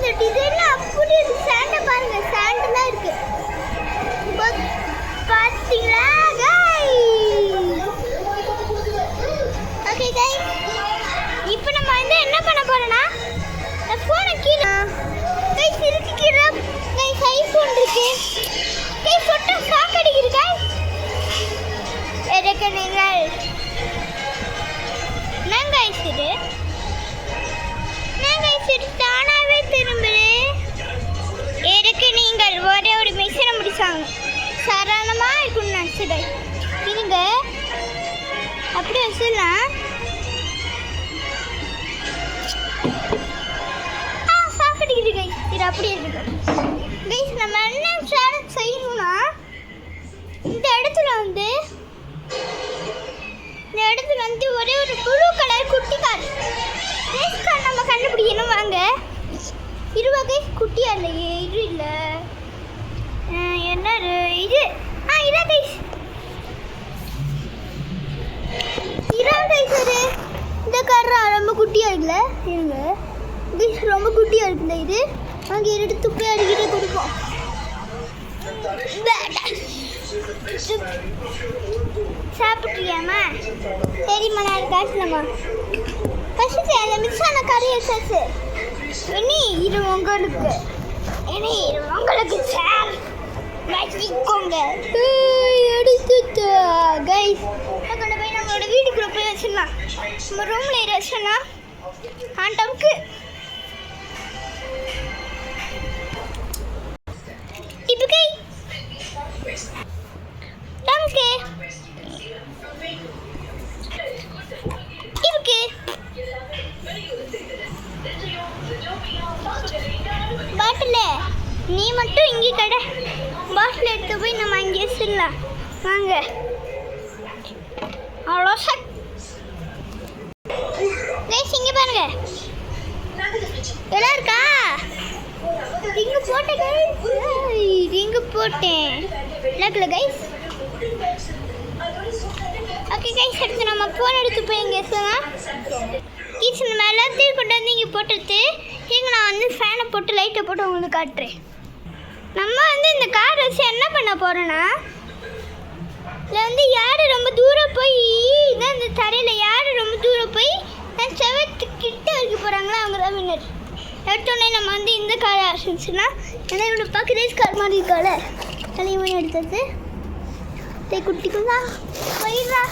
இந்த டிசைன்ல அப்படி சாண்டை பாருங்க, சாண்டெல்லாம் இருக்கு பாத்தீங்களா கைஸ்? ஓகே கைஸ், இப்போ நம்ம வந்து என்ன பண்ண போறோம்னா போனை கீழே கைஸ் இருக்கு, கீழே கைஸ் ஐபோன் இருக்கு கைஸ், சொட்ட ஷாக் அடிக்குது கைஸ். எதுக்கு நீங்கள் நான் கைஸ் இது தானாவே திரும்புது. எதுக்கு நீங்கள் ஒரே ஒரு மிஷினை முடிச்சாங்க சரணமா இருக்குன்னு நினச்சிடு. இருங்க அப்படி வச்சிடலாம். சாப்பிட்டுக்கிட்டு கைஸ், இது அப்படியே இருக்கு கைஸ். நம்ம என்ன சேலஞ்ச் செய்யணும்னா இந்த இடத்துல வந்து ஒரே ஒரு ப்ளூ கலர் குட்டி கார் நம்ம கண்டுபிடிக்கணும். வாங்க இருவகை குட்டியா இல்லையே, இது இல்லை என்ன இது, இதான் கைஸ், இதான் கைஸ். இந்த கார் ரொம்ப குட்டியா இருக்குல்ல, இருங்க கைஸ் ரொம்ப குட்டியா இருக்குல்ல இது. அங்கே எடுத்து போய் அடிக்கிட்டே கொடுப்போம். சாப்பிட்றியாம்மா? சரிம்மா, நான் காசுலம்மா ஃபஸ்ட்டு அந்த மிக்ஸ் ஆன கறி எக்ஸஸ் இனி இது உங்களுக்கு, இனி இது உங்களுக்கு சார் வச்சுக்கோங்க. எடுத்துட்டா கைஸ், கொண்டு போய் நம்மளோட வீட்டுக்குள்ளே போய் வச்சிடலாம். நம்ம ரூமில் இதை வச்சோன்னா ஆண்டவுக்கு இப்போ கை நமக்கு இருக்கு பாட்டில். நீ மட்டும் இங்கே கடை பாட்டில் எடுத்து போய் நம்ம அங்கே வச்சிடலாம். வாங்க அவ்வளோ சார் கைஸ், இங்கே பாருங்க எல்லாம் இருக்கா? ரிங்கு போட்டேன் கைஸ், ரிங்கு போட்டேன் லக்கில் கைஸ். ஓகே கைஸ், எடுத்து நம்ம ஃபோன் எடுத்து போய் இங்கே வச்சுக்கலாம். கீஸ் நம்ம எல்லாத்தையும் கொண்டு வந்து இங்கே போட்டுட்டு இங்கே நான் வந்து ஃபேனை போட்டு லைட்டை போட்டு உங்களுக்கு காட்டுறேன். நம்ம வந்து இந்த கார் வச்சு என்ன பண்ண போகிறோன்னா, இதில் வந்து யார் ரொம்ப தூரம் போய் இதான் இந்த தரையில் யார் ரொம்ப தூரம் போய் செவத்துக்கிட்ட வைக்க போகிறாங்களோ அவங்க தான் வின்னர். எடுத்தோடனே நம்ம வந்து இந்த கார் ஆரம்பிச்சுன்னா, ஏன்னா இவனை பார்க்க ரேஸ் கார் மாதிரி இருக்கால, தலைவன் எடுத்தது குட்டிக்குள்ளா போயிடுறா.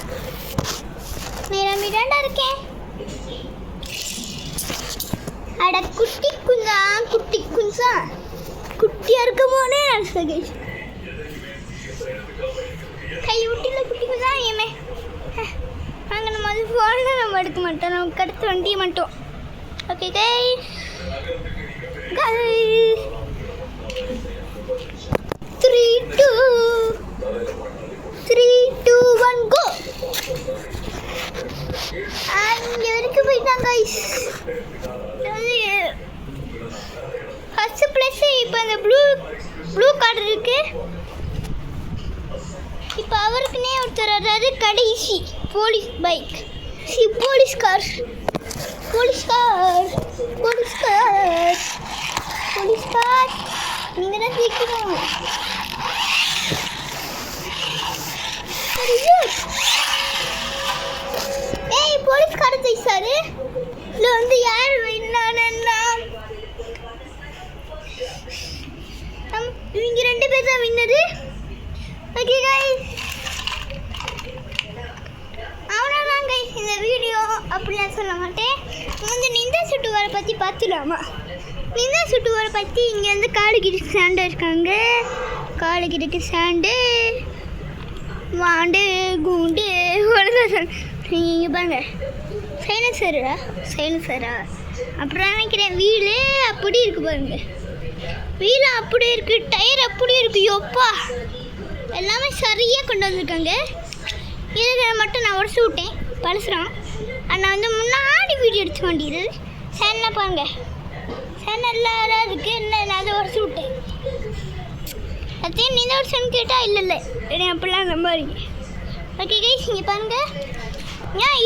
நேரம் மிராண்டா இருக்கேன். அட குட்டி குஞ்சா, குட்டி குஞ்சா குட்டியாக இருக்கும் போதே நினச்சது கை ஊட்டியில் குட்டி குஞ்சா ஏமே. நாங்கள் நம்ம அது ஃபோனில் நம்ம எடுக்க மாட்டோம், நமக்கு அடுத்த வண்டியை மட்டும். Okay guys, 3, 2, 1 go. அங்கே வரைக்கும் போயிட்டாங்க கைஸ். ஃபஸ்ட்டு ப்ளஸ் இப்போ அந்த ப்ளூ கார்டு இருக்கு. இப்போ அவருக்குன்னே ஒருத்தர் வர்றாரு, கடைசி police bike, police car, police car, police car, police car. நீங்கள் தான் ஜெயிக்கணும். ஏய், போலீஸ்காரர் ஜெயிச்சாரு. இதில் வந்து யார் வின்னானா, இவங்க 2 பேர் தான் வின்னரு. ஓகே கைஸ், அவ்வளோதான் கைஸ் இந்த வீடியோ. அப்படிலாம் சொல்ல மாட்டேன். வந்து நிந்தா சுட்டுவாரை பற்றி பார்த்துலாமா? நிந்தா சுட்டுவாரை பற்றி இங்கே வந்து காலுக்கிட்டு சாண்டு இருக்காங்க. காலுக்கிட்டு சாண்டு வாண்டு கூண்டு இங்கே பாருங்க, சைலன்சரா அப்புறம் நினைக்கிறேன். வீலு அப்படி இருக்குது பாருங்க, வீலு அப்படி இருக்குது, டயர் அப்படி இருக்குது. யோப்பா, எல்லாமே சரியாக கொண்டு வந்திருக்காங்க. இதுக்கு மட்டும் நான் உடச்சி விட்டேன் பழசுறான். ஆனால் வந்து முன்னாடி வீடியோ எடுத்து வேண்டியது சேனலாக பாருங்க, சேனலில் இருக்குது. என்ன நான் அதை உடச்சி விட்டேன். அதையும் நீ தான் உடச்சுன்னு கேட்டால் இல்லை என்ன அப்படிலாம் நம்பாதீங்க. ஓகே கைஸ், இங்கே பாருங்கள்,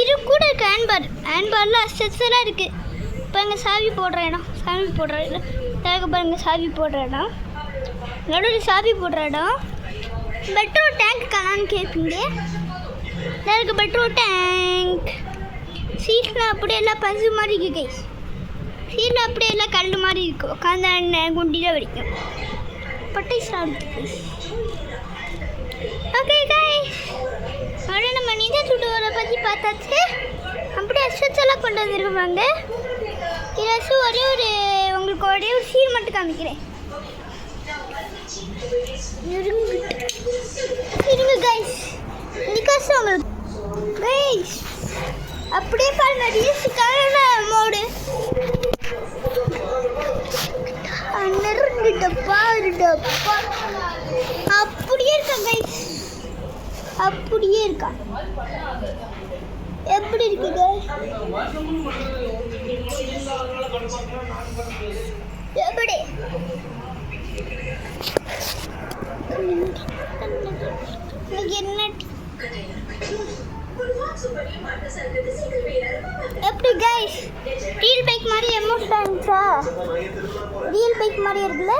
இது கூட இருக்குது ஹேண்ட்பார். ஹேண்ட்பாரில் அசஸ்ஸராக இருக்குது. இப்போ எங்கள் சாவி போடுற இடம் எனக்கு பாருங்கள் சாவி போடுற இடம், நடுவில் சாவி போடுற இடம். பெட்ரோல் டேங்க் காணான்னு கேட்பீங்க. எனக்கு பெட்ரோல் டேங்க். சீட்டில் அப்படியே எல்லாம் பசு மாதிரி இருக்குது கைஸ். சீட்டில் அப்படியே எல்லாம் கல் மாதிரி இருக்கும். உட்காந்து குண்டியில் வரைக்கும் பட்டை சாப்பிட்டு கைஸ். ஓகே கைஸ், அப்படியே நம்ம நிஜ சுடுவரை பற்றி பார்த்தாச்சு. அப்படியே அஸ்வட்ஸ் எல்லாம் கொண்டு வந்துருவாங்க. இதாச்சும் ஒரே ஒரு சீன் மட்டும் காமிக்கிறேன். இருங்க கைஸ், இன்னைக்காச்சும் உங்களுக்கு கைஸ் அப்படியே பாருங்க, ரீல்ஸுக்கான மோடு டப்பா அப்படியே இருக்கா கைஸ், அப்படியே இருக்கா. எப்படி இருக்குது எப்படி என்ன எப்படி கைஸ், ரியல் பைக் மாதிரி எமோஷன்ஸா? ரியல் பைக் மாதிரி இருக்குல்ல,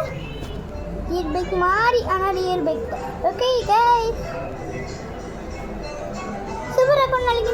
ரியல் பைக் மாதிரி, ஆனால் ரியல் பைக். ஓகே கைஸ், சூப்பராக நாளைக்கு